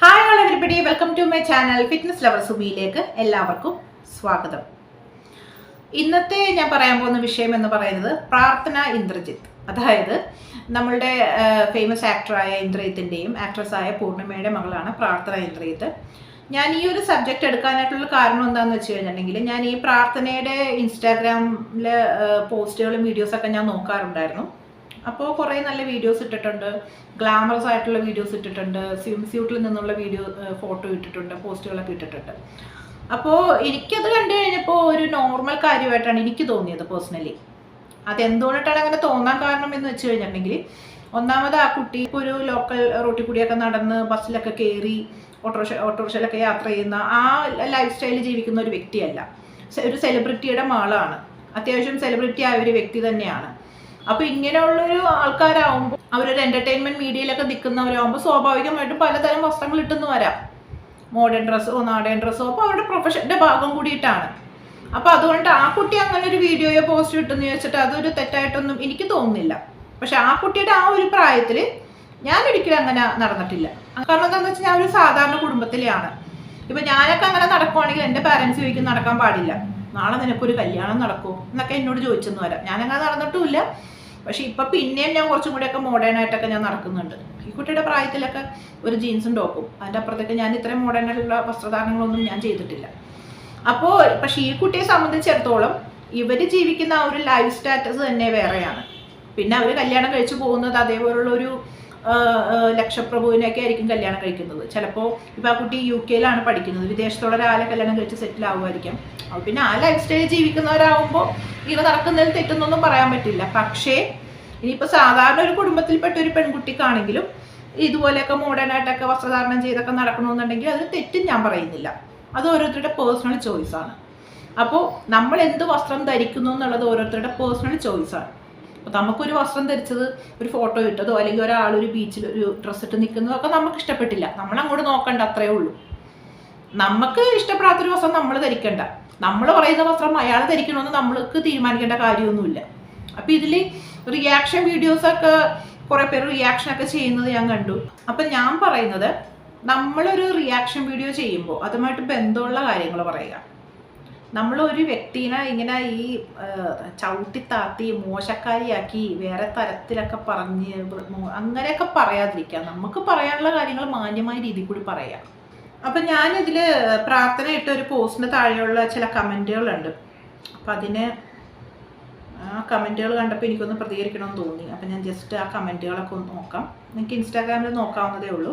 Hi all everybody, welcome to my channel fitness lover സുബിയിലേക്ക് എല്ലാവർക്കും സ്വാഗതം. ഇന്നത്തെ ഞാൻ പറയാൻ പോകുന്ന വിഷയം എന്ന് പറയുന്നത് പ്രാർത്ഥന ഇന്ദ്രജിത്ത്. അതായത് നമ്മളുടെ ഫേമസ് ആക്ടറായ ഇന്ദ്രജിത്തിൻ്റെയും ആക്ട്രസ്സായ പൂർണിമയുടെ മകളാണ് പ്രാർത്ഥന ഇന്ദ്രജിത്ത്. ഞാൻ ഈ ഒരു സബ്ജക്റ്റ് എടുക്കാനായിട്ടുള്ള കാരണം എന്താണെന്ന് വെച്ച് കഴിഞ്ഞിട്ടുണ്ടെങ്കിൽ, ഞാൻ ഈ പ്രാർത്ഥനയുടെ ഇൻസ്റ്റാഗ്രാമിലെ പോസ്റ്റുകളും വീഡിയോസൊക്കെ ഞാൻ നോക്കാറുണ്ടായിരുന്നു. അപ്പോൾ കുറേ നല്ല വീഡിയോസ് ഇട്ടിട്ടുണ്ട്, ഗ്ലാമറസ് ആയിട്ടുള്ള വീഡിയോസ് ഇട്ടിട്ടുണ്ട്, സ്വിം സ്യൂട്ടിൽ നിന്നുള്ള ഫോട്ടോ ഇട്ടിട്ടുണ്ട്, പോസ്റ്റുകളൊക്കെ ഇട്ടിട്ടുണ്ട്. അപ്പോൾ എനിക്കത് കണ്ടു കഴിഞ്ഞപ്പോൾ ഒരു നോർമൽ കാര്യമായിട്ടാണ് എനിക്ക് തോന്നിയത് പേഴ്സണലി. അതെന്തുകൊണ്ടിട്ടാണ് അങ്ങനെ തോന്നാൻ കാരണം എന്ന് വെച്ച് കഴിഞ്ഞിട്ടുണ്ടെങ്കിൽ, ഒന്നാമത് ആ കുട്ടി ഒരു ലോക്കൽ റോട്ടിൽ കൂടിയൊക്കെ നടന്ന് ബസ്സിലൊക്കെ കയറി ഓട്ടോറിക്ഷയിലൊക്കെ യാത്ര ചെയ്യുന്ന ആ ലൈഫ് സ്റ്റൈൽ ജീവിക്കുന്ന ഒരു വ്യക്തിയല്ല. ഒരു സെലിബ്രിറ്റിയുടെ മകളാണ്, അത്യാവശ്യം സെലിബ്രിറ്റി ആയ ഒരു വ്യക്തി തന്നെയാണ്. അപ്പോൾ ഇങ്ങനെയുള്ളൊരു ആൾക്കാരാകുമ്പോൾ, അവരൊരു എൻ്റർടൈൻമെൻറ്റ് മീഡിയയിലൊക്കെ നിൽക്കുന്നവരാകുമ്പോൾ സ്വാഭാവികമായിട്ടും പലതരം വസ്ത്രങ്ങൾ ഇട്ടെന്ന് വരാം, മോഡേൺ ഡ്രസ്സോ നാടൻ ഡ്രസ്സോ. അപ്പോൾ അവരുടെ പ്രൊഫഷൻ്റെ ഭാഗം കൂടിയിട്ടാണ്. അപ്പോൾ അതുകൊണ്ട് ആ കുട്ടി അങ്ങനെ ഒരു വീഡിയോയോ പോസ്റ്റ് ഇട്ടെന്ന് ചോദിച്ചിട്ട് അതൊരു തെറ്റായിട്ടൊന്നും എനിക്ക് തോന്നുന്നില്ല. പക്ഷെ ആ കുട്ടിയുടെ ആ ഒരു പ്രായത്തിൽ ഞാൻ ഒരിക്കലും അങ്ങനെ നടന്നിട്ടില്ല. കാരണം എന്താണെന്ന് വെച്ചാൽ ഞാൻ ഒരു സാധാരണ കുടുംബത്തിലെയാണ്. ഇപ്പം ഞാനൊക്കെ അങ്ങനെ നടക്കുവാണെങ്കിൽ എൻ്റെ പാരൻസ് ചോദിക്കും നടക്കാൻ പാടില്ല, നാളെ നിനക്കൊരു കല്യാണം നടക്കുമോ എന്നൊക്കെ എന്നോട് ചോദിച്ചെന്ന് വരാം. ഞാനങ്ങനെ നടന്നിട്ടുമില്ല. പക്ഷെ ഇപ്പം പിന്നെയും ഞാൻ കുറച്ചും കൂടിയൊക്കെ മോഡേൺ ആയിട്ടൊക്കെ ഞാൻ നടക്കുന്നുണ്ട്. ഈ കുട്ടിയുടെ പ്രായത്തിലൊക്കെ ഒരു ജീൻസും ടോപ്പും, അതിൻ്റെ അപ്പുറത്തേക്ക് ഞാൻ ഇത്രയും മോഡേൺ ആയിട്ടുള്ള വസ്ത്രധാരണങ്ങളൊന്നും ഞാൻ ചെയ്തിട്ടില്ല. അപ്പോൾ പക്ഷേ ഈ കുട്ടിയെ സംബന്ധിച്ചിടത്തോളം ഇവർ ജീവിക്കുന്ന ആ ഒരു ലൈഫ് സ്റ്റാറ്റസ് തന്നെ വേറെയാണ്. പിന്നെ അവർ കല്യാണം കഴിച്ചു പോകുന്നത് അതേപോലുള്ളൊരു ലക്ഷപ്രഭുവിനൊക്കെ ആയിരിക്കും കല്യാണം കഴിക്കുന്നത്. ചിലപ്പോൾ ഇപ്പോൾ ആ കുട്ടി UK പഠിക്കുന്നത്, വിദേശത്തുള്ള ഒരാളെ കല്യാണം കഴിച്ച് സെറ്റിൽ ആവുമായിരിക്കാം. അപ്പോൾ പിന്നെ ആ ലൈഫ് സ്റ്റൈൽ ജീവിക്കുന്നവരാകുമ്പോൾ ഇങ്ങനെ നടക്കുന്നതിൽ തെറ്റൊന്നും പറയാൻ പറ്റില്ല. പക്ഷേ ഇനിയിപ്പോൾ സാധാരണ ഒരു കുടുംബത്തിൽപ്പെട്ട ഒരു പെൺകുട്ടിക്കാണെങ്കിലും ഇതുപോലെയൊക്കെ മോഡേൺ ആയിട്ടൊക്കെ വസ്ത്രധാരണം ചെയ്തൊക്കെ നടക്കണമെന്നുണ്ടെങ്കിൽ അതിന് തെറ്റും ഞാൻ പറയുന്നില്ല. അത് ഓരോരുത്തരുടെ പേഴ്സണൽ ചോയ്സാണ്. അപ്പോൾ നമ്മൾ എന്ത് വസ്ത്രം ധരിക്കുന്നു എന്നുള്ളത് ഓരോരുത്തരുടെ പേഴ്സണൽ ചോയ്സാണ്. അപ്പോൾ നമുക്കൊരു വസ്ത്രം ധരിച്ചത്, ഒരു ഫോട്ടോ ഇട്ടതോ അല്ലെങ്കിൽ ഒരാളൊരു ബീച്ചിൽ ഒരു ഡ്രസ്സ് ഇട്ട് നിൽക്കുന്നതോ ഒക്കെ നമുക്ക് ഇഷ്ടപ്പെട്ടില്ല, നമ്മളങ്ങോട്ട് നോക്കണ്ട, അത്രേ ഉള്ളൂ. നമുക്ക് ഇഷ്ടപ്പെടാത്തൊരു വസ്ത്രം നമ്മൾ ധരിക്കണ്ട. നമ്മൾ പറയുന്ന വസ്ത്രം അയാൾ ധരിക്കണമെന്ന് നമ്മൾക്ക് തീരുമാനിക്കേണ്ട കാര്യമൊന്നുമില്ല. അപ്പോൾ ഇതിൽ റിയാക്ഷൻ വീഡിയോസൊക്കെ കുറേ പേര് റിയാക്ഷനൊക്കെ ചെയ്യുന്നത് ഞാൻ കണ്ടു. അപ്പം ഞാൻ പറയുന്നത്, നമ്മളൊരു റിയാക്ഷൻ വീഡിയോ ചെയ്യുമ്പോൾ അതുമായിട്ട് ബന്ധമുള്ള കാര്യങ്ങൾ പറയുക. നമ്മളൊരു വ്യക്തിനെ ഇങ്ങനെ ഈ ചവിട്ടിത്താത്തി മോശക്കാരിയാക്കി വേറെ തരത്തിലൊക്കെ പറഞ്ഞ് അങ്ങനെയൊക്കെ പറയാതിരിക്കുക. നമുക്ക് പറയാനുള്ള കാര്യങ്ങൾ മാന്യമായ രീതിയിൽ കൂടി പറയാം. അപ്പം ഞാനിതിൽ പ്രാർത്ഥന ഇട്ട ഒരു പോസ്റ്റിന് താഴെയുള്ള ചില കമൻറ്റുകളുണ്ട്. അപ്പം അതിന് ആ കമൻറ്റുകൾ കണ്ടപ്പോൾ എനിക്കൊന്ന് പ്രതികരിക്കണമെന്ന് തോന്നി. അപ്പം ഞാൻ ജസ്റ്റ് ആ കമൻറ്റുകളൊക്കെ ഒന്ന് നോക്കാം. നിങ്ങൾക്ക് ഇൻസ്റ്റാഗ്രാമിൽ നോക്കാവുന്നതേ ഉള്ളൂ.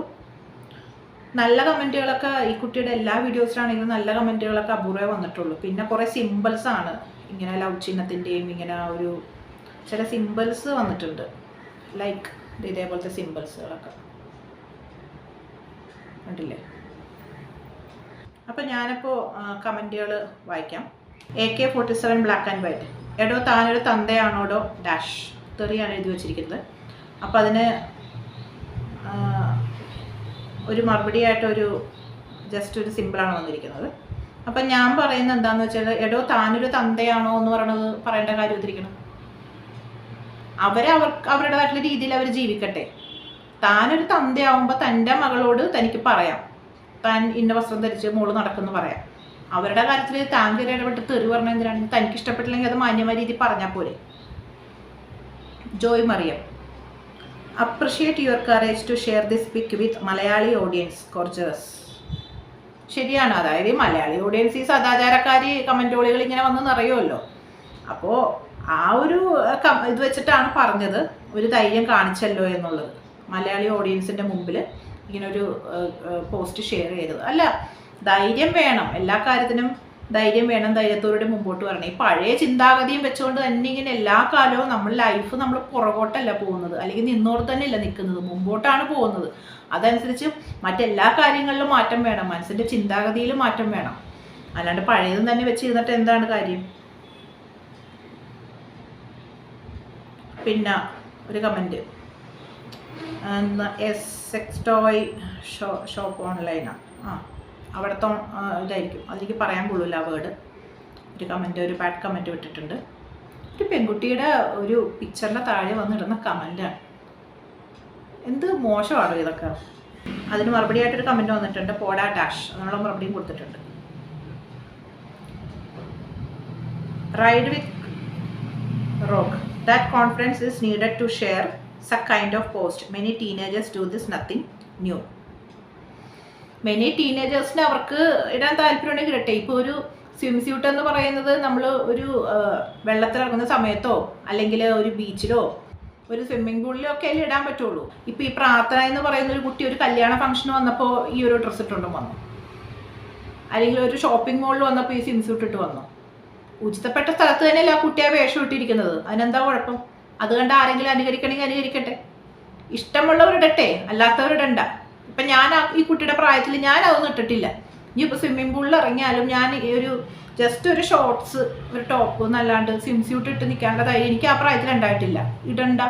നല്ല കമൻറ്റുകളൊക്കെ ഈ കുട്ടിയുടെ എല്ലാ വീഡിയോസിലാണെങ്കിലും നല്ല കമൻറ്റുകളൊക്കെ അപൂർവേ വന്നിട്ടുള്ളൂ. പിന്നെ കുറേ സിമ്പിൾസാണ്, ഇങ്ങനെ ലവ് ചിഹ്നത്തിൻ്റെയും ഇങ്ങനെ ഒരു ചില സിമ്പിൾസ് വന്നിട്ടുണ്ട്, ലൈക്ക് ഇതേപോലത്തെ സിമ്പിൾസുകളൊക്കെ കണ്ടില്ലേ. അപ്പം ഞാനിപ്പോൾ കമൻറ്റുകൾ വായിക്കാം. AK47 black and white. എടോ താനൊരു തന്തയാണോടോ ഡാഷ് തെറിയാണ് എഴുതി വച്ചിരിക്കുന്നത്. അപ്പം അതിന് ഒരു മറുപടി ആയിട്ടൊരു ജസ്റ്റ് ഒരു സിമ്പിളാണ് വന്നിരിക്കുന്നത്. അപ്പം ഞാൻ പറയുന്നത് എന്താണെന്ന് വെച്ചാൽ, എടോ താനൊരു തന്തയാണോ എന്ന് പറയേണ്ട കാര്യം ഒത്തിരിക്കണം. അവരുടേതായിട്ടുള്ള രീതിയിൽ അവർ ജീവിക്കട്ടെ. താനൊരു തന്തയാവുമ്പോൾ തൻ്റെ മകളോട് തനിക്ക് പറയാം, താൻ ഇന്ന വസ്ത്രം ധരിച്ച് മോള് നടക്കുമെന്ന് പറയാം. അവരുടെ കാര്യത്തിൽ താൻ കയറി ഇടപെട്ട് തെറി പറഞ്ഞ എന്തിനാണ്? തനിക്ക് ഇഷ്ടപ്പെട്ടില്ലെങ്കിൽ അത് മാന്യമായ രീതിയിൽ പറഞ്ഞാൽ പോലെ. Joy Mariyam, appreciate your courage to share this pic with Malayali audience courageous. ശരിയാണ്. അതായത് മലയാളി ഓഡിയൻസ് ഈ സദാചാരക്കാരി കമൻറ്റോളികൾ ഇങ്ങനെ വന്ന് നിറയുമല്ലോ. അപ്പോൾ ആ ഒരു ഇത് വെച്ചിട്ടാണ് പറഞ്ഞത്, ഒരു ധൈര്യം കാണിച്ചല്ലോ എന്നുള്ളത്. മലയാളി ഓഡിയൻസിൻ്റെ മുമ്പിൽ ഇങ്ങനൊരു പോസ്റ്റ് ഷെയർ ചെയ്തത് അല്ല. ധൈര്യം വേണം, എല്ലാ കാര്യത്തിനും ധൈര്യം വേണം, ധൈര്യത്തോടെ മുമ്പോട്ട് വരണം. ഈ പഴയ ചിന്താഗതിയും വെച്ചുകൊണ്ട് തന്നെ ഇങ്ങനെ എല്ലാ കാലവും നമ്മൾ പുറകോട്ടല്ല പോകുന്നത്, അല്ലെങ്കിൽ നിന്നോട് തന്നെ അല്ല നിൽക്കുന്നത്, മുമ്പോട്ടാണ് പോകുന്നത്. അതനുസരിച്ച് മറ്റെല്ലാ കാര്യങ്ങളിലും മാറ്റം വേണം, മനസ്സിൻ്റെ ചിന്താഗതിയിൽ മാറ്റം വേണം. അല്ലാണ്ട് പഴയതും തന്നെ വെച്ചിരുന്നിട്ട് എന്താണ് കാര്യം? പിന്നെ ഒരു കമൻറ്റ്, എസ് ടോയ് ഷോപ്പ് ഓൺലൈനാണ്, അവിടുത്തെ ഇതായിരിക്കും, അതെനിക്ക് പറയാൻ കൊള്ളില്ല ആ വേർഡ്. ഒരു ബാഡ് കമൻറ്റ് വിട്ടിട്ടുണ്ട്. ഒരു പെൺകുട്ടിയുടെ ഒരു പിക്ചറിൻ്റെ താഴെ വന്നിടുന്ന കമൻറ്റാണ്. എന്ത് മോശമാണോ ഇതൊക്കെ? അതിന് മറുപടിയായിട്ടൊരു കമൻറ്റ് വന്നിട്ടുണ്ട്, പോടാ ഡാഷ്, അതിനുള്ള മറുപടിയും കൊടുത്തിട്ടുണ്ട്. Ride with rock, that confidence is needed to share such kind of post. Many teenagers do this, nothing new. Many ടീനേജേഴ്സിന് അവർക്ക് ഇടാൻ താല്പര്യമുണ്ടെങ്കിൽ ഇടട്ടെ. ഇപ്പോൾ ഒരു സ്വിം സ്യൂട്ട് എന്ന് പറയുന്നത് നമ്മൾ ഒരു വെള്ളത്തിലിറങ്ങുന്ന സമയത്തോ അല്ലെങ്കിൽ ഒരു ബീച്ചിലോ ഒരു സ്വിമ്മിംഗ് പൂളിലോ ഒക്കെ അല്ലേ ഇടാൻ പറ്റുള്ളൂ. ഇപ്പോൾ ഈ പ്രാർത്ഥന എന്ന് പറയുന്ന ഒരു കുട്ടി ഒരു കല്യാണ ഫംഗ്ഷന് വന്നപ്പോൾ ഈ ഒരു ഡ്രസ്സ് ഇട്ടുകൊണ്ട് വന്നു, അല്ലെങ്കിൽ ഒരു ഷോപ്പിംഗ് മോളിൽ വന്നപ്പോൾ ഈ സ്വിം സ്യൂട്ട് ഇട്ട് വന്നു. ഉചിതപ്പെട്ട സ്ഥലത്ത് തന്നെയല്ല ആ കുട്ടിയെ വേഷം ഇട്ടിരിക്കുന്നത്, അതിനെന്താ കുഴപ്പം? അത് കണ്ട് ആരെങ്കിലും അനുകരിക്കണമെങ്കിൽ അനുകരിക്കട്ടെ, ഇഷ്ടമുള്ളവരിടട്ടെ, അല്ലാത്തവരിടണ്ട. ഇപ്പം ഞാൻ ഈ കുട്ടിയുടെ പ്രായത്തിൽ ഞാൻ അതൊന്നും ഇട്ടിട്ടില്ല. ഇനി ഇപ്പോൾ സ്വിമ്മിംഗ് പൂളിൽ ഇറങ്ങിയാലും ഞാൻ ഈ ഒരു ജസ്റ്റ് ഒരു ഷോർട്സ് ഒരു ടോപ്പ് എന്നല്ലാണ്ട് സ്വിം സ്യൂട്ട് ഇട്ട് നിൽക്കേണ്ട ധൈര്യം എനിക്ക് ആ പ്രായത്തിൽ ഉണ്ടായിട്ടില്ല. ഇടണ്ട,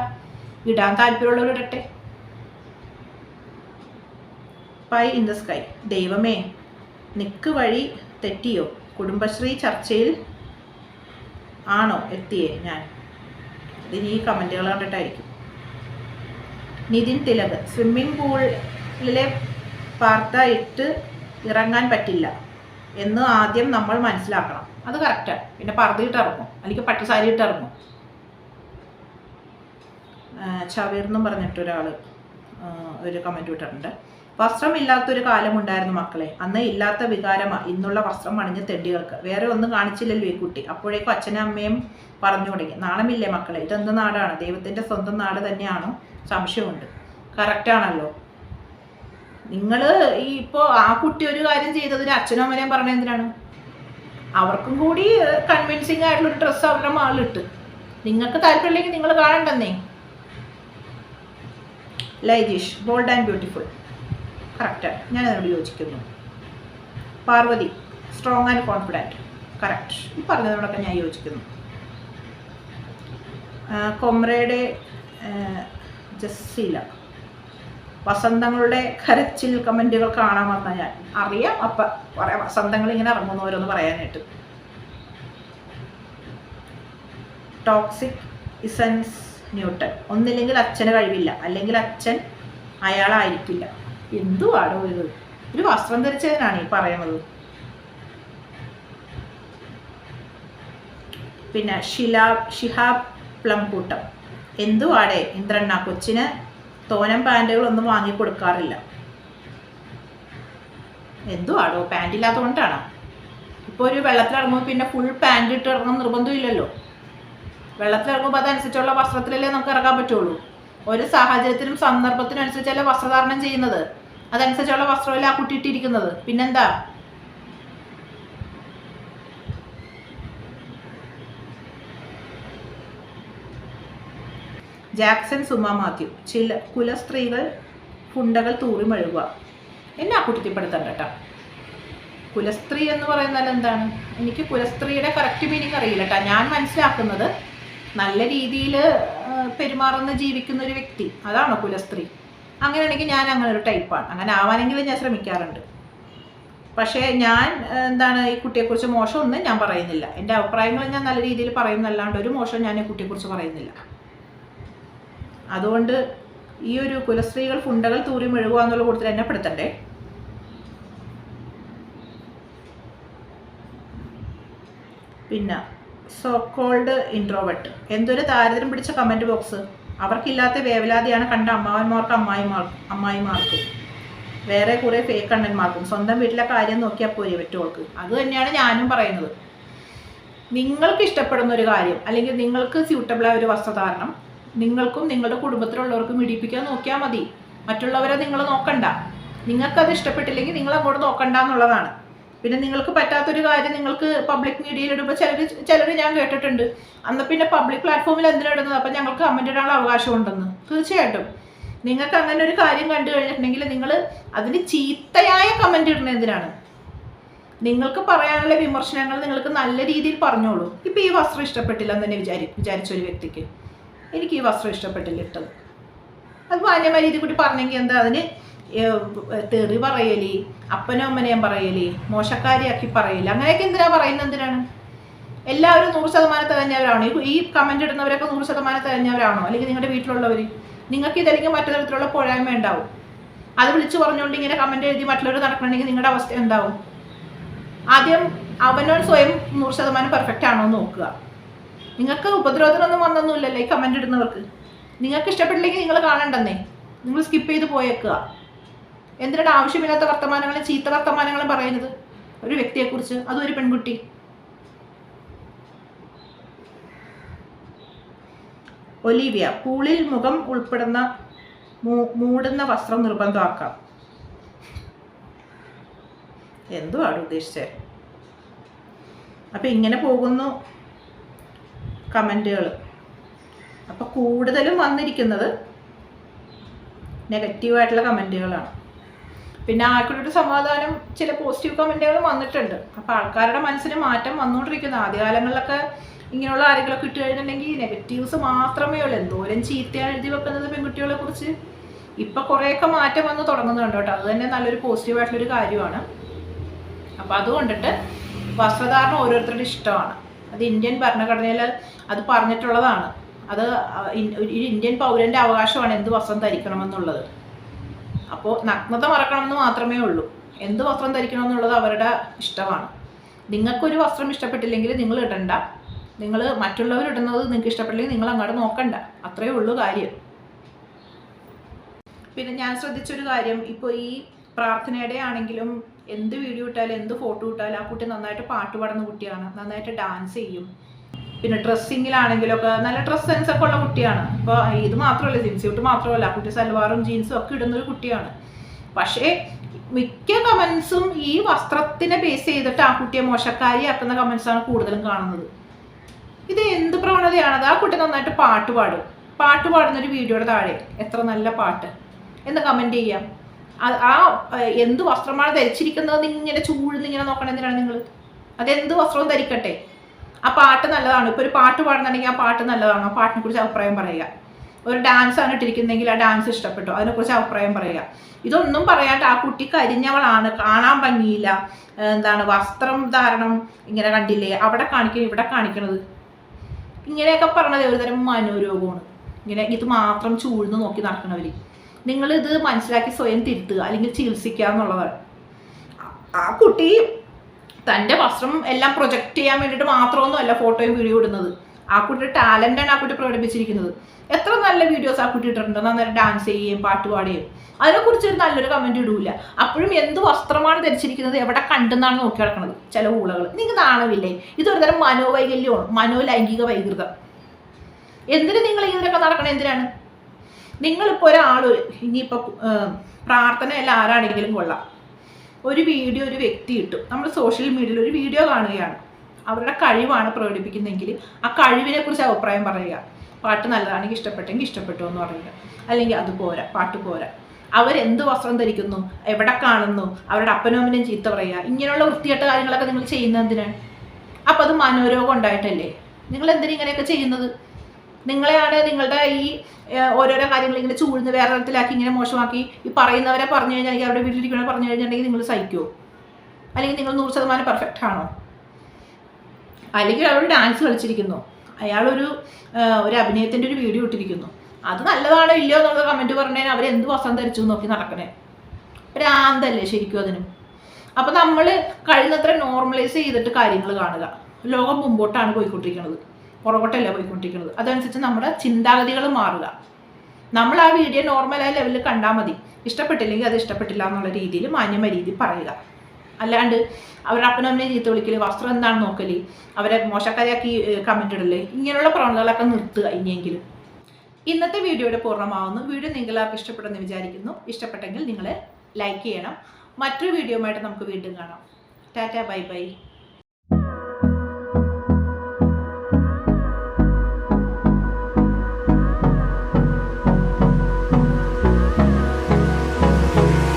ഇടാൻ താല്പര്യമുള്ളവരിടട്ടെ. പൈ ഇൻ ദ സ്കൈ, ദൈവമേ നിക്ക് വഴി തെറ്റിയോ? കുടുംബശ്രീ ചർച്ചയിൽ ആണോ എത്തിയേ ഞാൻ? ഇതിന് ഈ കമൻറ്റുകൾ കണ്ടിട്ടായിരിക്കും. നിതിൻ തിലക്, സ്വിമ്മിംഗ് പൂളിലെ വാർത്ത ഇട്ട് ഇറങ്ങാൻ പറ്റില്ല എന്ന് ആദ്യം നമ്മൾ മനസ്സിലാക്കണം. അത് കറക്റ്റാണ്. പിന്നെ പർദ്ദയിട്ട് ഇറങ്ങും, അല്ലെങ്കിൽ പട്ടുസാരി ഇട്ട് ഇറങ്ങും. ചവീർന്നും പറഞ്ഞിട്ടൊരാൾ ഒരു കമൻറ്റ് വിട്ടിട്ടുണ്ട്. വസ്ത്രമില്ലാത്തൊരു കാലമുണ്ടായിരുന്നു മക്കളെ, അന്ന് ഇല്ലാത്ത വികാരമാണ് ഇന്നുള്ള വസ്ത്രം അണിഞ്ഞ തെണ്ടികൾക്ക്. വേറെ ഒന്നും കാണിച്ചില്ലല്ലോ ഈ കുട്ടി. അപ്പോഴേക്കും അച്ഛനും അമ്മയും പറഞ്ഞു തുടങ്ങി. നാണമില്ലേ മക്കളെ? ഇതെന്ത് നാടാണ്? ദൈവത്തിൻ്റെ സ്വന്തം നാട് തന്നെയാണോ? സംശയമുണ്ട്. കറക്റ്റാണല്ലോ. നിങ്ങൾ ഈ ഇപ്പോൾ ആ കുട്ടി ഒരു കാര്യം ചെയ്തതിന് അച്ഛനും അമ്മയും പറഞ്ഞ എന്തിനാണ്? അവർക്കും കൂടി കൺവിൻസിങ് ആയിട്ടുള്ളൊരു ഡ്രസ്സ് അവരുടെ മകളിട്ട്. നിങ്ങൾക്ക് താല്പര്യമില്ലെങ്കിൽ നിങ്ങൾ കാണണ്ടെന്നേ. ലൈജീഷ്, ബോൾഡ് ആൻഡ് ബ്യൂട്ടിഫുൾ, കറക്റ്റാണ്, ഞാനതിനോട് യോജിക്കുന്നു. Parvathi, strong and confident, correct, ഈ പറഞ്ഞതിനോടൊക്കെ ഞാൻ യോജിക്കുന്നു. കൊമ്രേഡ് ജസീല, വസന്തങ്ങളുടെ കരച്ചിൽ കമൻറ്റുകൾ കാണാമെന്ന ഞാൻ അറിയാം. അപ്പം പറയാം, വസന്തങ്ങൾ ഇങ്ങനെ ഇറങ്ങുന്നു ഓരോന്ന് പറയാനായിട്ട്. ടോക്സിക് ഇസൻസ് ന്യൂട്ടൺ, ഒന്നില്ലെങ്കിൽ അച്ഛന് കഴിവില്ല, അല്ലെങ്കിൽ അച്ഛൻ അയാളായിരിക്കില്ല. എന്തുവാടോ ഇത്? ഒരു വസ്ത്രം ധരിച്ചതിനാണ് ഈ പറയുന്നത്. പിന്നെ ഷിഹാബ് പ്ലംകൂട്ടം, എന്തുവാടേ ഇന്ദ്രണ്ണ, കൊച്ചിന് തോനം പാൻറ്റുകളൊന്നും വാങ്ങിക്കൊടുക്കാറില്ല. എന്തുവാടോ? പാൻറ് ഇല്ലാത്തതുകൊണ്ടാണ്. ഇപ്പോൾ ഒരു വെള്ളത്തിലിറങ്ങുമ്പോൾ പിന്നെ ഫുൾ പാൻറ് ഇട്ട് ഇറങ്ങുന്ന നിർബന്ധമില്ലല്ലോ. വെള്ളത്തിലിറങ്ങുമ്പോൾ അതനുസരിച്ചുള്ള വസ്ത്രത്തിലല്ലേ നമുക്ക് ഇറങ്ങാൻ പറ്റുള്ളൂ. ഒരു സാഹചര്യത്തിനും സന്ദർഭത്തിനും അനുസരിച്ചല്ലേ വസ്ത്രധാരണം ചെയ്യുന്നത്. അതനുസരിച്ചുള്ള വസ്ത്രമല്ല ആ കുട്ടി ഇട്ടിരിക്കുന്നത്. പിന്നെന്താ? ജാക്സൺ സുമ മാത്യു, ചില കുലസ്ത്രീകൾ ഫുണ്ടകൾ തൂറി മഴുകുക. എന്നെ ആ കുട്ടിപ്പെടുത്തണ്ട കേട്ടോ. കുലസ്ത്രീ എന്ന് പറയുന്നാൽ എന്താണ്? എനിക്ക് കുലസ്ത്രീയുടെ കറക്റ്റ് മീനിങ് അറിയില്ല കേട്ടോ. ഞാൻ മനസ്സിലാക്കുന്നത് നല്ല രീതിയിൽ പെരുമാറുന്ന ജീവിക്കുന്ന ഒരു വ്യക്തി, അതാണോ കുലസ്ത്രീ? അങ്ങനെയാണെങ്കിൽ ഞാൻ അങ്ങനെ ഒരു ടൈപ്പാണ്. അങ്ങനെ ആവാനെങ്കിലും ഞാൻ ശ്രമിക്കാറുണ്ട്. പക്ഷേ ഞാൻ എന്താണ്, ഈ കുട്ടിയെക്കുറിച്ച് മോശമൊന്നും ഞാൻ പറയുന്നില്ല. എൻ്റെ അഭിപ്രായങ്ങൾ ഞാൻ നല്ല രീതിയിൽ പറയുന്നല്ലാണ്ട് ഒരു മോശം ഞാൻ ഈ കുട്ടിയെക്കുറിച്ച് പറയുന്നില്ല. അതുകൊണ്ട് ഈ ഒരു കുലസ്ത്രീകൾ ഫുണ്ടകൾ തൂറി മെഴുകുക എന്നുള്ള കൂട്ടത്തിൽ എന്നെ പെടുത്തണ്ടേ. പിന്നെ സോ കോൾഡ് ഇൻട്രോവേർട്ട്, എന്തൊരു താരതമ്യം പിടിച്ച കമൻറ്റ് ബോക്സ്. അവർക്കില്ലാത്ത വേവലാതിയാണ് കണ്ട അമ്മാവന്മാർക്കും അമ്മായിമാർക്കും വേറെ കുറേ ഫേക്ക് അണ്ണന്മാർക്കും. സ്വന്തം വീട്ടിലെ കാര്യം നോക്കിയാൽ പോരെ പറ്റുമോൾക്ക്. അത് തന്നെയാണ് ഞാനും പറയുന്നത്. നിങ്ങൾക്ക് ഇഷ്ടപ്പെടുന്ന ഒരു കാര്യം, അല്ലെങ്കിൽ നിങ്ങൾക്ക് സ്യൂട്ടബിളായ ഒരു വസ്ത്രധാരണം നിങ്ങൾക്കും നിങ്ങളുടെ കുടുംബത്തിലുള്ളവർക്കും ഇടിപ്പിക്കാൻ നോക്കിയാൽ മതി. മറ്റുള്ളവരെ നിങ്ങൾ നോക്കണ്ട. നിങ്ങൾക്കത് ഇഷ്ടപ്പെട്ടില്ലെങ്കിൽ നിങ്ങൾ അങ്ങോട്ട് നോക്കണ്ട എന്നുള്ളതാണ്. പിന്നെ നിങ്ങൾക്ക് പറ്റാത്തൊരു കാര്യം നിങ്ങൾക്ക് പബ്ലിക് മീഡിയയിൽ ഇടുമ്പോൾ ചിലർ ഞാൻ കേട്ടിട്ടുണ്ട്, അന്ന് പിന്നെ പബ്ലിക് പ്ലാറ്റ്ഫോമിൽ എന്തിനിടുന്നത്, അപ്പം ഞങ്ങൾക്ക് കമൻറ്റ് ഇടാനുള്ള അവകാശമുണ്ടെന്ന്. തീർച്ചയായിട്ടും നിങ്ങൾക്ക് അങ്ങനെ ഒരു കാര്യം കണ്ടു കഴിഞ്ഞിട്ടുണ്ടെങ്കിൽ നിങ്ങൾ അതിന് ചീത്തയായ കമൻറ്റ് ഇടുന്നത് എന്തിനാണ്? നിങ്ങൾക്ക് പറയാനുള്ള വിമർശനങ്ങൾ നിങ്ങൾക്ക് നല്ല രീതിയിൽ പറഞ്ഞോളൂ. ഇപ്പം ഈ വസ്ത്രം ഇഷ്ടപ്പെട്ടില്ല എന്ന് തന്നെ വിചാരിച്ചൊരു വ്യക്തിക്ക്, എനിക്ക് ഈ വസ്ത്രം ഇഷ്ടപ്പെട്ടില്ല ഇട്ടത്, അത് മാന്യമായ രീതി കൂടി പറഞ്ഞെങ്കിൽ എന്താ? അതിന് തെറി പറയലി, അപ്പനും അമ്മനെയും പറയലി, മോശക്കാരിയാക്കി പറയലി, അങ്ങനെയൊക്കെ എന്തിനാ പറയുന്നത്? എന്തിനാണ്? എല്ലാവരും 100% തികഞ്ഞവരാണോ? ഈ കമൻറ്റ് ഇടുന്നവരൊക്കെ 100% തികഞ്ഞവരാണോ? അല്ലെങ്കിൽ നിങ്ങളുടെ വീട്ടിലുള്ളവർ? നിങ്ങൾക്ക് ഇതല്ലെങ്കിൽ മറ്റു തരത്തിലുള്ള പോരായ്മ ഉണ്ടാവും. അത് വിളിച്ചു പറഞ്ഞുകൊണ്ട് ഇങ്ങനെ കമന്റ് എഴുതി മറ്റുള്ളവർ നടക്കണമെങ്കിൽ നിങ്ങളുടെ അവസ്ഥ എന്താവും? ആദ്യം അവനോട് സ്വയം 100% പെർഫെക്റ്റ് ആണോ എന്ന് നോക്കുക. നിങ്ങൾക്ക് ഉപദ്രവത്തിനൊന്നും വന്നൊന്നുമില്ലല്ലോ ഈ കമന്റ് ഇടുന്നവർക്ക്. നിങ്ങൾക്ക് ഇഷ്ടപ്പെട്ടില്ലെങ്കിൽ നിങ്ങൾ കാണണ്ടെന്നേ, നിങ്ങൾ സ്കിപ്പ് ചെയ്ത് പോയേക്കുക. എന്തിനാണ് ആവശ്യമില്ലാത്ത വർത്തമാനങ്ങളും ചീത്ത വർത്തമാനങ്ങളും പറയുന്നത് ഒരു വ്യക്തിയെക്കുറിച്ച്, അതും ഒരു പെൺകുട്ടി? ഒലീവിയ, പൂളിൽ മുഖം ഉൾപ്പെടുന്ന മൂടുന്ന വസ്ത്രം നിർബന്ധമാക്കാം. എന്തുവാണ് ഉദ്ദേശിച്ചേ? അപ്പം ഇങ്ങനെ പോകുന്നു കമൻറ്റുകൾ. അപ്പം കൂടുതലും വന്നിരിക്കുന്നത് നെഗറ്റീവായിട്ടുള്ള കമൻറ്റുകളാണ്. പിന്നെ ആർക്കൊരു സമാധാനം ചില പോസിറ്റീവ് കമൻറ്റുകൾ വന്നിട്ടുണ്ട്. അപ്പോൾ ആൾക്കാരുടെ മനസ്സിന് മാറ്റം വന്നുകൊണ്ടിരിക്കുന്നു. ആദ്യകാലങ്ങളിലൊക്കെ ഇങ്ങനെയുള്ള ആരെങ്കിലുമൊക്കെ ഇട്ട് കഴിഞ്ഞിട്ടുണ്ടെങ്കിൽ നെഗറ്റീവ്സ് മാത്രമേ ഉള്ളൂ. എന്തോരം ചീത്തയാണ് എഴുതി വെക്കുന്നത് പെൺകുട്ടികളെ കുറിച്ച്. ഇപ്പം കുറേയൊക്കെ മാറ്റം വന്ന് തുടങ്ങുന്നുണ്ട് കേട്ടോ. അത് തന്നെ നല്ലൊരു പോസിറ്റീവായിട്ടുള്ളൊരു കാര്യമാണ്. അപ്പം അതുകൊണ്ടിട്ട് വസ്ത്രധാരണം ഓരോരുത്തരുടെ ഇഷ്ടമാണ്. അത് ഇന്ത്യൻ ഭരണഘടനയിൽ അത് പറഞ്ഞിട്ടുള്ളതാണ്. അത് ഒരു ഇന്ത്യൻ പൗരൻ്റെ അവകാശമാണ് എന്ത് വസ്ത്രം ധരിക്കണമെന്നുള്ളത്. അപ്പോൾ നഗ്നത മറക്കണമെന്ന് മാത്രമേ ഉള്ളൂ. എന്ത് വസ്ത്രം ധരിക്കണമെന്നുള്ളത് അവരുടെ ഇഷ്ടമാണ്. നിങ്ങൾക്കൊരു വസ്ത്രം ഇഷ്ടപ്പെട്ടില്ലെങ്കിൽ നിങ്ങൾ ഇടണ്ട. നിങ്ങൾ മറ്റുള്ളവർ ഇടുന്നത് നിങ്ങൾക്ക് ഇഷ്ടപ്പെട്ടില്ലെങ്കിൽ നിങ്ങൾ അങ്ങോട്ട് നോക്കണ്ട. അത്രയേ ഉള്ളൂ കാര്യം. പിന്നെ ഞാൻ ശ്രദ്ധിച്ചൊരു കാര്യം, ഇപ്പോൾ ഈ പ്രാർത്ഥനയുടെ ആണെങ്കിലും എന്ത് വീഡിയോ ഇട്ടാലും എന്ത് ഫോട്ടോ ഇട്ടാലും ആ കുട്ടി നന്നായിട്ട് പാട്ട് പാടുന്ന കുട്ടിയാണ്, നന്നായിട്ട് ഡാൻസ് ചെയ്യും. പിന്നെ ഡ്രസ്സിങ്ങിലാണെങ്കിലൊക്കെ നല്ല ഡ്രസ് സെൻസ് ഒക്കെ ഉള്ള കുട്ടിയാണ്. ഇപ്പോൾ ഇത് മാത്രമല്ല, ജിൻസ്യൂട്ട് മാത്രമല്ല, ആ കുട്ടി സൽവാറും ജീൻസും ഒക്കെ ഇടുന്നൊരു കുട്ടിയാണ്. പക്ഷേ മിക്ക കമൻസും ഈ വസ്ത്രത്തിനെ ബേസ് ചെയ്തിട്ട് ആ കുട്ടിയെ മോശക്കാരിയാക്കുന്ന കമൻസാണ് കൂടുതലും കാണുന്നത്. ഇത് എന്ത് പ്രവണതയാണത്? ആ കുട്ടി നന്നായിട്ട് പാട്ട് പാടും. പാട്ട് പാടുന്നൊരു വീഡിയോയുടെ താഴെ എത്ര നല്ല പാട്ട് എന്ന് കമൻറ്റ് ചെയ്യാം. ആ എന്ത് വസ്ത്രമാണ് ധരിച്ചിരിക്കുന്നത് ഇങ്ങനെ ചൂഴ്ന്നിങ്ങനെ നോക്കണം. എന്തിനാണ് നിങ്ങൾ? അതെന്ത് വസ്ത്രവും ധരിക്കട്ടെ. ആ പാട്ട് നല്ലതാണ്. ഇപ്പോൾ ഒരു പാട്ട് പാടുന്നുണ്ടെങ്കിൽ ആ പാട്ട് നല്ലതാണ്, ആ പാട്ടിനെ കുറിച്ച് അഭിപ്രായം പറയുക. ഒരു ഡാൻസ് ആണ് ഇട്ടിരിക്കുന്നതെങ്കിൽ ആ ഡാൻസ് ഇഷ്ടപ്പെട്ടു, അതിനെക്കുറിച്ച് അഭിപ്രായം പറയുക. ഇതൊന്നും പറയാണ്ട് ആ കുട്ടി കരിഞ്ഞവളാണ്, കാണാൻ ഭംഗിയില്ല, എന്താണ് വസ്ത്രം ധാരണം ഇങ്ങനെ കണ്ടില്ലേ, അവിടെ കാണിക്കണം ഇവിടെ കാണിക്കണത്, ഇങ്ങനെയൊക്കെ പറഞ്ഞത് ഒരുതരം മനോരോഗമാണ്. ഇങ്ങനെ ഇത് മാത്രം ചൂഴ്ന്ന് നോക്കി നടക്കണവർ. നിങ്ങളിത് മനസ്സിലാക്കി സ്വയം തിരുത്തുക, അല്ലെങ്കിൽ ചികിത്സിക്കുക എന്നുള്ളതാണ്. ആ കുട്ടി തൻ്റെ വസ്ത്രം എല്ലാം പ്രൊജക്റ്റ് ചെയ്യാൻ വേണ്ടിയിട്ട് മാത്രമൊന്നും അല്ല ഫോട്ടോയും വീഡിയോ ഇടുന്നത്. ആ കുട്ടിയുടെ ടാലൻ്റാണ് ആ കുട്ടി പ്രകടിപ്പിച്ചിരിക്കുന്നത്. എത്ര നല്ല വീഡിയോസ് ആ കുട്ടി ഇട്ടിട്ടുണ്ട്. നന്നായി ഡാൻസ് ചെയ്യുകയും പാട്ട് പാടുകയും. അതിനെക്കുറിച്ച് ഒരു നല്ലൊരു കമൻറ്റ് ഇടൂല. അപ്പോഴും എന്ത് വസ്ത്രമാണ് ധരിച്ചിരിക്കുന്നത് എവിടെ കണ്ടെന്നാണ് നോക്കി നടക്കുന്നത് ചില ഊളകൾ. നിങ്ങൾക്ക് നാണമില്ലേ? ഇതൊരു തരം മനോവൈകല്യമാണ്, മനോലൈംഗിക വൈകൃതം. എന്തിന് നിങ്ങൾ ഇതിനൊക്കെ നടക്കണം? എന്തിനാണ്? നിങ്ങളിപ്പോൾ ഒരാൾ, ഇനിയിപ്പോൾ പ്രാർത്ഥനയല്ല ആരാണെങ്കിലും കൊള്ളാം, ഒരു വീഡിയോ ഒരു വ്യക്തി ഇട്ടു, നമ്മൾ സോഷ്യൽ മീഡിയയിൽ ഒരു വീഡിയോ കാണുകയാണ്, അവരുടെ കഴിവാണ് പ്രകടിപ്പിക്കുന്നതെങ്കിൽ ആ കഴിവിനെ കുറിച്ച് അഭിപ്രായം പറയുക. പാട്ട് നല്ലതാണെങ്കിൽ ഇഷ്ടപ്പെട്ടെങ്കിൽ ഇഷ്ടപ്പെട്ടു എന്ന് പറയുക. അല്ലെങ്കിൽ അത് പോരാ, പാട്ട് പോരാ, അവരെന്ത് വസ്ത്രം ധരിക്കുന്നു, എവിടെ കാണുന്നു, അവരുടെ അപ്പനും അമ്മനെയും ചീത്ത പറയുക. ഇങ്ങനെയുള്ള വൃത്തികെട്ട കാര്യങ്ങളൊക്കെ നിങ്ങൾ ചെയ്യുന്നതിനാണ്. അപ്പം അത് മനോരോഗം ഉണ്ടായിട്ടല്ലേ? നിങ്ങൾ എന്തിനാ ഇങ്ങനെയൊക്കെ ചെയ്യുന്നത്? നിങ്ങളെയാണ് നിങ്ങളുടെ ഈ ഓരോരോ കാര്യങ്ങൾ ഇങ്ങനെ ചൂഴ്ന്ന് വേറെ തരത്തിലാക്കി ഇങ്ങനെ മോശമാക്കി ഈ പറയുന്നവരെ പറഞ്ഞു കഴിഞ്ഞാൽ, അവരുടെ വീട്ടിലിരിക്കണ പറഞ്ഞു കഴിഞ്ഞിട്ടുണ്ടെങ്കിൽ നിങ്ങൾ സഹിക്കുമോ? അല്ലെങ്കിൽ നിങ്ങൾ 100% പെർഫെക്റ്റ് ആണോ? അല്ലെങ്കിൽ അവർ ഡാൻസ് കളിച്ചിരിക്കുന്നു, അയാളൊരു അഭിനയത്തിൻ്റെ ഒരു വീഡിയോ ഇട്ടിരിക്കുന്നു, അത് നല്ലതാണോ ഇല്ലയോ എന്നുള്ളത് കമൻറ്റ് പറഞ്ഞാൽ അവരെന്ത് വസ്ത്രം ധരിച്ചു നോക്കി നടക്കണേ. ഭ്രാന്തല്ലേ ശരിക്കും അതിനും? അപ്പം നമ്മൾ കഴിയുന്നത്ര നോർമലൈസ് ചെയ്തിട്ട് കാര്യങ്ങൾ കാണുക. ലോകം മുമ്പോട്ടാണ് പോയിക്കൊണ്ടിരിക്കുന്നത്, പുറകോട്ടല്ല പോയിക്കൊണ്ടിരിക്കുന്നത്. അതനുസരിച്ച് നമ്മുടെ ചിന്താഗതികൾ മാറുക. നമ്മൾ ആ വീഡിയോ നോർമലായ ലെവലിൽ കണ്ടാൽ മതി. ഇഷ്ടപ്പെട്ടില്ലെങ്കിൽ അത് ഇഷ്ടപ്പെട്ടില്ല എന്നുള്ള രീതിയിൽ മാന്യമായ രീതിയിൽ പറയുക. അല്ലാണ്ട് അവരുടെ അപ്പനമ്മനെ ചീത്ത വിളിക്കൽ, വസ്ത്രം എന്താണെന്ന് നോക്കല്, അവരെ മോശക്കാരിയാക്കി കമൻ്റ് ഇടല്, ഇങ്ങനെയുള്ള പ്രവണതകളൊക്കെ നിർത്തുക ഇനിയെങ്കിലും. ഇന്നത്തെ വീഡിയോയുടെ പൂർണ്ണമാവുന്നു. വീഡിയോ നിങ്ങളാർക്ക് ഇഷ്ടപ്പെടുമെന്ന് വിചാരിക്കുന്നു. ഇഷ്ടപ്പെട്ടെങ്കിൽ നിങ്ങൾ ലൈക്ക് ചെയ്യണം. മറ്റൊരു വീഡിയോയുമായിട്ട് നമുക്ക് വീണ്ടും കാണാം. Tata, bye bye.